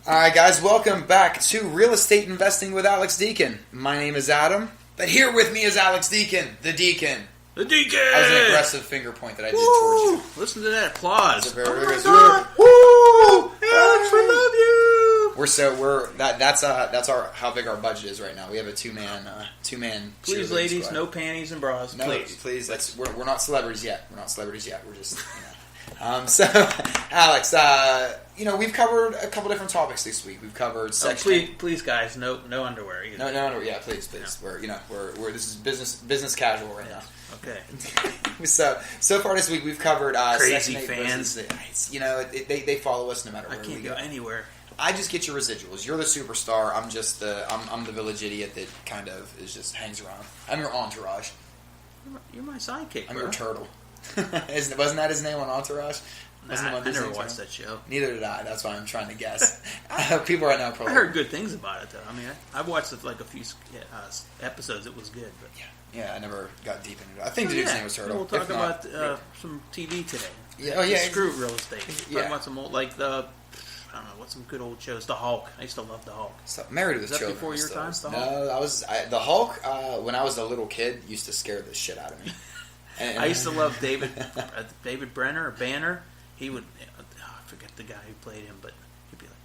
Alright guys, welcome back to Real Estate Investing with Alex Deacon. My name is Adam, but here with me is Alex Deacon, the Deacon. The Deacon! That was an aggressive finger point that I did towards you. Listen to that applause. Woo! Alex, we love you! That's how big our budget is right now. We have a two-man Please, ladies, squad. No panties and bras. No, please. We're not celebrities yet. We're just So, Alex, we've covered a couple different topics this week. We've covered section. Please, guys, no underwear either. No underwear. Yeah, please. Yeah. We're this is business casual right now. Okay. So far this week we've covered crazy Section 8 fans. They follow us no matter where we go. I can't go anywhere. I just get your residuals. You're the superstar. I'm just I'm the village idiot that kind of just hangs around. I'm your entourage. You're my sidekick. I'm your turtle. Wasn't that his name on Entourage? I never watched that show. Neither did I. That's why I'm trying to guess. People right now probably. I heard good things about it, though. I mean, I've watched a few episodes. It was good, but yeah, I never got deep into it. I think the dude's name was Turtle. We'll talk about some TV today. Yeah. Screw real estate. Talk about some old some good old shows. The Hulk. I used to love the Hulk. So, Married with Children. Before your time? No, the Hulk. When I was a little kid, used to scare the shit out of me. And I used to love David Brenner or Banner. He would, I forget the guy who played him, but he'd be like,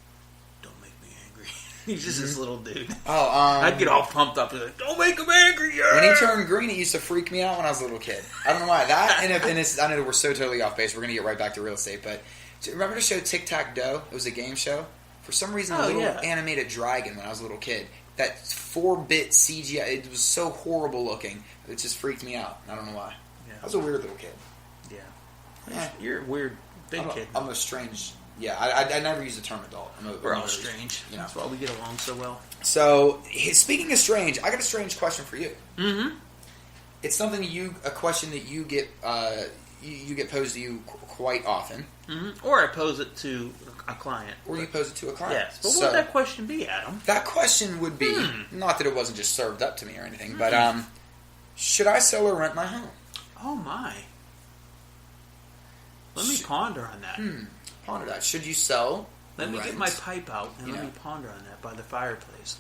"Don't make me angry." He's just this little dude. I'd get all pumped up and like, "Don't make him angry." Yeah! When he turned green, it used to freak me out when I was a little kid. I don't know why. That and it's, I know we're so totally off base. We're gonna get right back to real estate, but remember the show Tic Tac Doe? It was a game show. For some reason, a little animated dragon when I was a little kid. That 4-bit CGI, it was so horrible looking. It just freaked me out. I don't know why. I was a weird little kid. Yeah. You're a weird big kid. I'm a strange... Yeah, I never use the term adult. We're all strange. That's why we get along so well. So, speaking of strange, I got a strange question for you. Mm-hmm. It's something a question that you get posed to you quite often. Mm-hmm. Or I pose it to a client. Or you pose it to a client. Yes. But what would that question be, Adam? That question would be, not that it wasn't just served up to me or anything, but should I sell or rent my home? Oh, my. Let me ponder on that. Ponder that. Should you sell? Let me get my pipe out and let me ponder on that by the fireplace.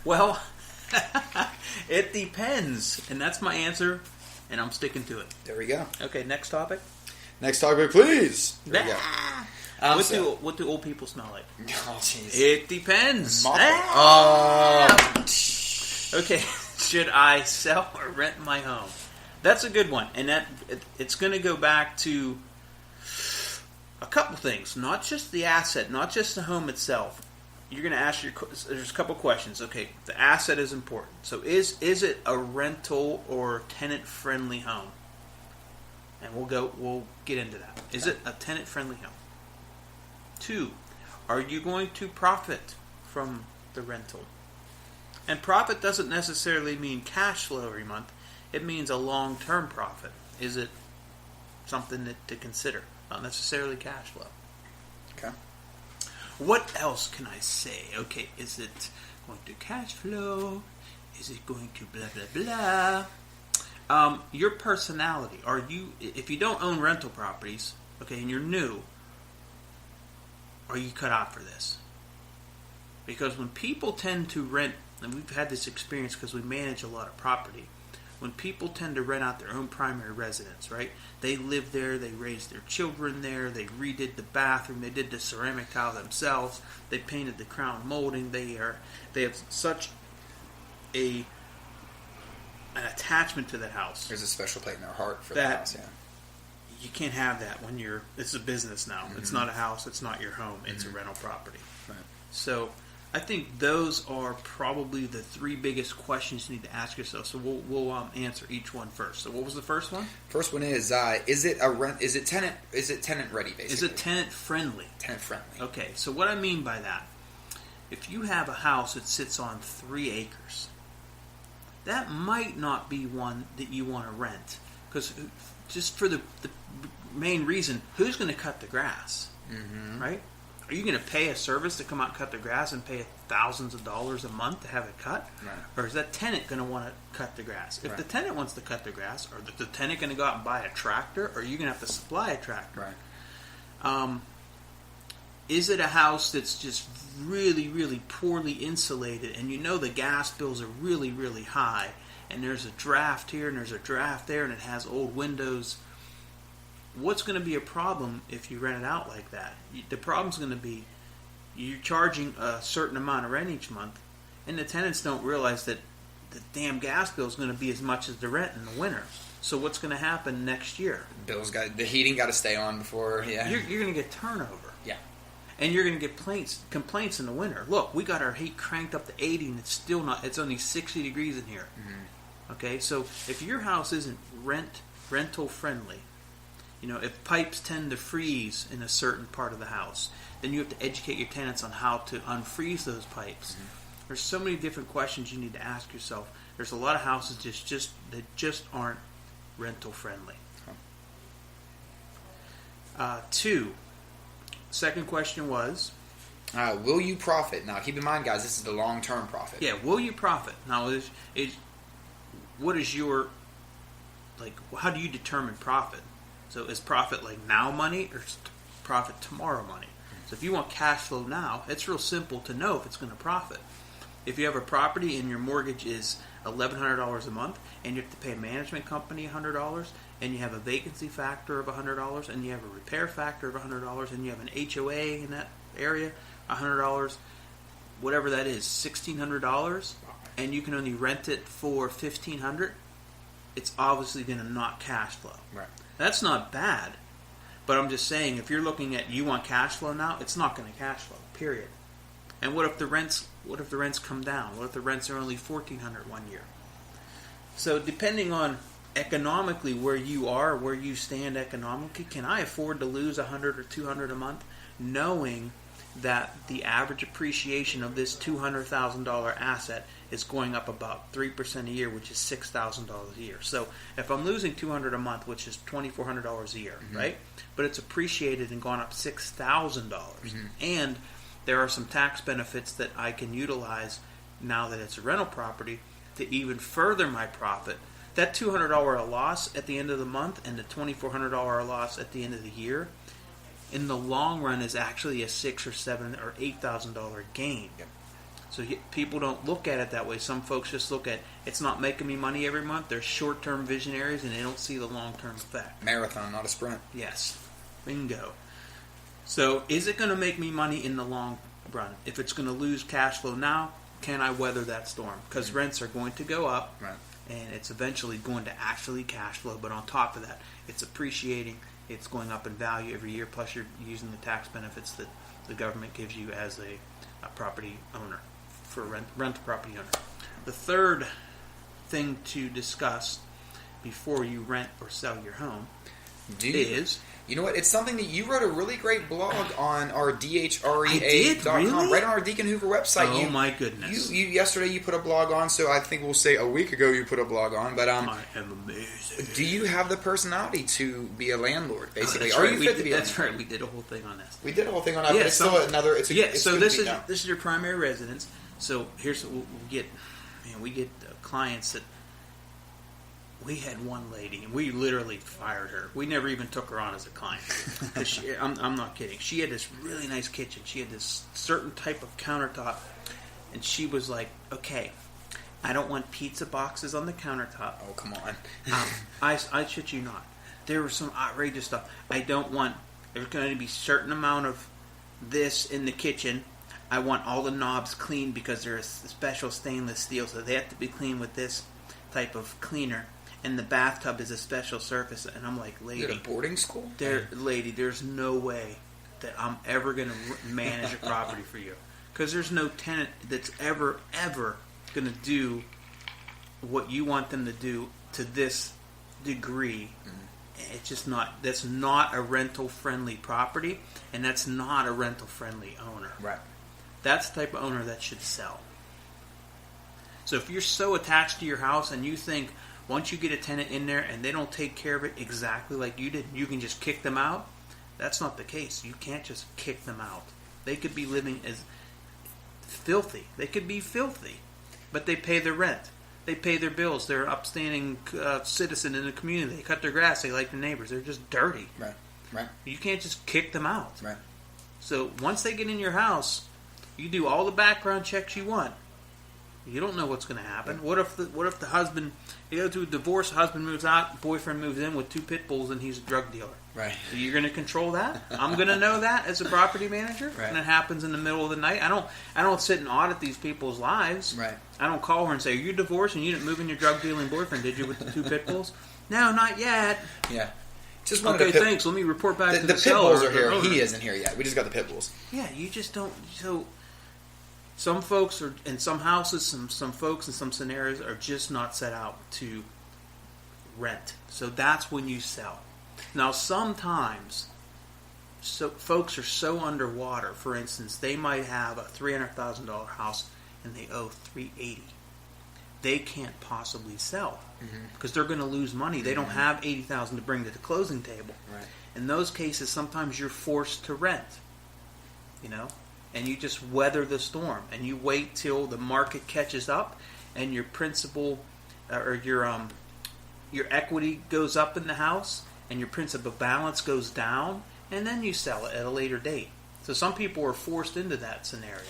Well, it depends. And that's my answer, and I'm sticking to it. There we go. Okay, next topic. Next topic, please. There we go. What do old people smell like? Oh, jeez. It depends. Okay. Should I sell or rent my home? That's a good one, and it's going to go back to a couple things. Not just the asset, not just the home itself. You're going to ask there's a couple questions. Okay, the asset is important. So is it a rental or tenant-friendly home? And we'll get into that. Is it a tenant-friendly home? 2, are you going to profit from the rental? And profit doesn't necessarily mean cash flow every month. It means a long-term profit. Is it something to consider? Not necessarily cash flow. Okay. What else can I say? Okay, is it going to cash flow? Is it going to blah, blah, blah? Your personality. If you don't own rental properties, okay, and you're new, are you cut out for this? Because when people tend to rent, and we've had this experience because we manage a lot of property, when people tend to rent out their own primary residence, right? They live there, they raised their children there, they redid the bathroom, they did the ceramic tile themselves, they painted the crown molding, they have such an attachment to that house. There's a special place in their heart for that house, yeah. You can't have that when it's a business now. Mm-hmm. It's not a house, it's not your home, it's a rental property. Right. So I think those are probably the 3 biggest questions you need to ask yourself. So we'll answer each one first. So what was the first one? First one is it tenant ready, basically? Is it tenant friendly? Tenant friendly. Okay. So what I mean by that, if you have a house that sits on 3 acres, that might not be one that you want to rent, because just for the main reason, who's going to cut the grass, right? Are you going to pay a service to come out and cut the grass and pay thousands of dollars a month to have it cut? Right. Or is that tenant going to want to cut the grass? If the tenant wants to cut the grass, or the tenant going to go out and buy a tractor, or are you going to have to supply a tractor? Right. Is it a house that's just really, really poorly insulated, and the gas bills are really, really high, and there's a draft here and there's a draft there, and it has old windows? What's going to be a problem if you rent it out like that? The problem's going to be you're charging a certain amount of rent each month, and the tenants don't realize that the damn gas bill is going to be as much as the rent in the winter. So what's going to happen next year? The heating got to stay on before. Yeah, you're going to get turnover. Yeah, and you're going to get complaints in the winter. Look, we got our heat cranked up to 80, and it's still not. It's only 60 degrees in here. Mm-hmm. Okay, so if your house isn't rental friendly, if pipes tend to freeze in a certain part of the house, then you have to educate your tenants on how to unfreeze those pipes. Mm-hmm. There's so many different questions you need to ask yourself. There's a lot of houses that just aren't rental friendly. Second question was, will you profit? Now, keep in mind, guys, this is the long-term profit. Yeah, will you profit? Now, what is your, how do you determine profit? So is profit now money, or is profit tomorrow money? So if you want cash flow now, it's real simple to know if it's going to profit. If you have a property and your mortgage is $1,100 a month, and you have to pay a management company $100, and you have a vacancy factor of $100, and you have a repair factor of $100, and you have an HOA in that area, $100, whatever that is, $1,600, and you can only rent it for $1,500, it's obviously going to not cash flow. Right. That's not bad, but I'm just saying, if you're looking at you want cash flow now, it's not going to cash flow. Period. And what if the rents come down? What if the rents are only $1,400 1 year? So depending on economically where you are, where you stand economically, can I afford to lose $100 or $200 a month, knowing that the average appreciation of this $200,000 asset is going up about 3% a year, which is $6,000 a year. So if I'm losing $200 a month, which is $2,400 a year, mm-hmm. right? But it's appreciated and gone up $6,000, mm-hmm. and there are some tax benefits that I can utilize now that it's a rental property to even further my profit. That $200 loss at the end of the month and the $2,400 loss at the end of the year, in the long run, is actually a $6,000 or $7,000 or $8,000 gain. Yep. So people don't look at it that way. Some folks just look at, it's not making me money every month. They're short-term visionaries and they don't see the long-term effect. Marathon, not a sprint. Yes. Bingo. So, is it going to make me money in the long run? If it's going to lose cash flow now, can I weather that storm? Because rents are going to go up, right, and it's eventually going to actually cash flow. But on top of that, it's appreciating. It's going up in value every year. Plus, you're using the tax benefits that the government gives you as a property owner, for rental property owner. The third thing to discuss before you rent or sell your home is... You know what? It's something that you wrote a really great blog on our dhrea.com, really? right on our Deacon Hoover website. Oh, my goodness. Yesterday you put a blog on, so I think we'll say a week ago you put a blog on. But I am amazing. Do you have the personality to be a landlord, basically? Are you fit to be a landlord? That's right. We did a whole thing on this. We did a whole thing on that, but it's still another... It's so this is your primary residence. So here's what we get clients that... We had one lady, and we literally fired her. We never even took her on as a client. I'm not kidding. She had this really nice kitchen. She had this certain type of countertop, and she was like, okay, I don't want pizza boxes on the countertop. Oh, come on. I shit you not. There was some outrageous stuff. I don't want... There's going to be a certain amount of this in the kitchen. I want all the knobs clean because they're a special stainless steel, so they have to be cleaned with this type of cleaner. And the bathtub is a special surface. And I'm like, lady... You're at a boarding school? Lady, there's no way that I'm ever going to manage a property for you. Because there's no tenant that's ever going to do what you want them to do to this degree. Mm-hmm. It's just not... That's not a rental-friendly property. And that's not a rental-friendly owner. Right. That's the type of owner that should sell. So if you're so attached to your house and you think... Once you get a tenant in there and they don't take care of it exactly like you did, you can just kick them out. That's not the case. You can't just kick them out. They could be living as filthy. They could be filthy, but they pay their rent. They pay their bills. They're an upstanding citizen in the community. They cut their grass. They like their neighbors. They're just dirty. Right. You can't just kick them out. Right. So once they get in your house, you do all the background checks you want. You don't know what's going to happen. What if the husband, you go through a divorce, husband moves out, boyfriend moves in with 2 pit bulls, and he's a drug dealer? Right. So you're going to control that? I'm going to know that as a property manager, right. And it happens in the middle of the night. I don't sit and audit these people's lives. Right. I don't call her and say, "Are you divorced and you didn't move in your drug dealing boyfriend, did you, with the 2 pit bulls?" No, not yet. Yeah. Just okay, thanks. Let me report back to the pit bulls are here. He isn't here yet. We just got the pit bulls. Yeah, you just don't. So some folks are in some houses. Some folks in some scenarios are just not set out to rent. So that's when you sell. Now sometimes, folks are so underwater. For instance, they might have a $300,000 house and they owe $380,000. They can't possibly sell because they're going to lose money. They don't have $80,000 to bring to the closing table. Right. In those cases, sometimes you're forced to rent. And you just weather the storm, and you wait till the market catches up, and your principal or your equity goes up in the house, and your principal balance goes down, and then you sell it at a later date. So some people are forced into that scenario.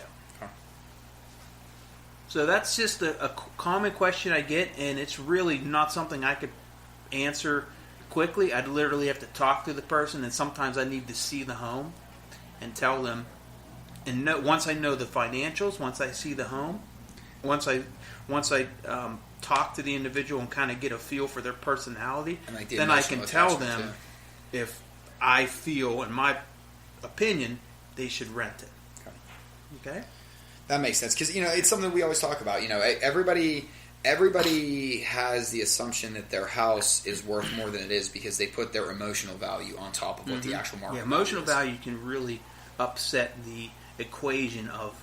So that's just a common question I get, and it's really not something I could answer quickly. I'd literally have to talk to the person, and sometimes I need to see the home and tell them. And once I know the financials, once I see the home, once I talk to the individual and kind of get a feel for their personality, then I can tell them if I feel, in my opinion, they should rent it. Okay? That makes sense because it's something we always talk about. Everybody has the assumption that their house is worth more than it is because they put their emotional value on top of what the actual market. Yeah, emotional value can really upset the equation of,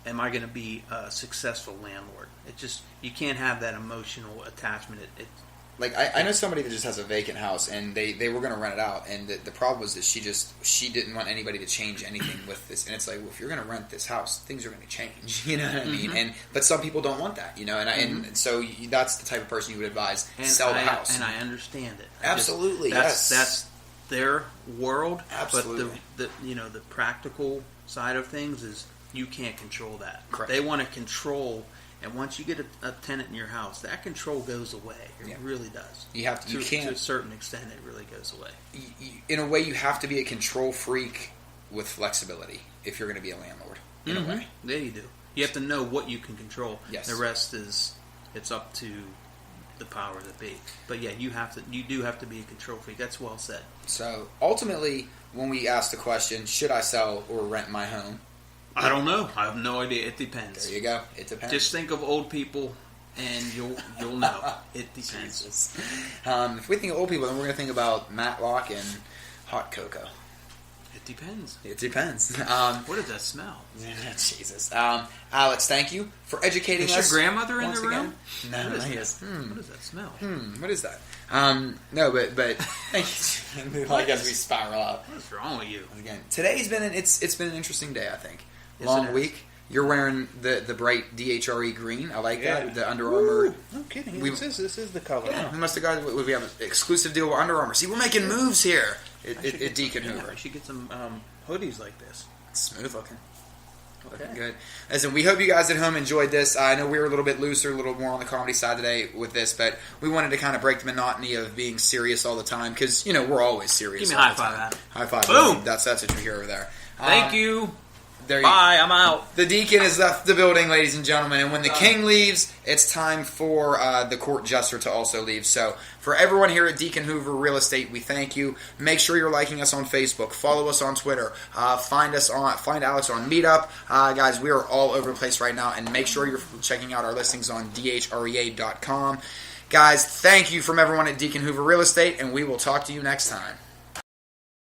am I going to be a successful landlord? You can't have that emotional attachment. I know somebody that just has a vacant house, and they were going to rent it out, and the problem was that she didn't want anybody to change anything with this, and it's like, well, if you're going to rent this house, things are going to change, you know what I mean? But some people don't want that, and so that's the type of person you would advise sell the house. And I understand it. Absolutely, that's their world. Absolutely. But the practical side of things is you can't control that. Correct. They want to control. And once you get a tenant in your house, that control goes away. It really does. You have to. To a certain extent, it really goes away. In a way, you have to be a control freak with flexibility if you're going to be a landlord. In a way, yeah, you do. You have to know what you can control. Yes. The rest it's up to the power that be. But yeah, you do have to be a control freak. That's well said. So ultimately, when we ask the question, should I sell or rent my home? I don't know. I have no idea. It depends. There you go. It depends. Just think of old people, and you'll know. It depends. If we think of old people, then we're going to think about Matlock and hot cocoa. It depends. It depends. What does that smell? Jesus. Alex, thank you for educating us. Is your grandmother in the room? No, what is that? What does that smell? What is that? No, but thank you. I guess we spiral out. What's wrong with you? Again, today's been it's been an interesting day. I think. Long week. You're wearing the bright DHRE green. I like that. The Under Armour. No kidding. This is the color. Yeah, we must have got. We have an exclusive deal with Under Armour. See, we're making moves here at Deacon Hoover. I should get some hoodies like this. Smooth looking. Okay. Looking good. Listen, we hope you guys at home enjoyed this. I know we were a little bit looser, a little more on the comedy side today with this, but we wanted to kind of break the monotony of being serious all the time because we're always serious. Give me all a high five. That. High five. Boom. That's what you hear over there. Thank you. Bye, I'm out. The Deacon has left the building, ladies and gentlemen, and when the King leaves, it's time for the court jester to also leave. So, for everyone here at Deacon Hoover Real Estate, we thank you. Make sure you're liking us on Facebook. Follow us on Twitter. Find Alex on Meetup. Guys, we are all over the place right now, and make sure you're checking out our listings on dhrea.com. Guys, thank you from everyone at Deacon Hoover Real Estate, and we will talk to you next time.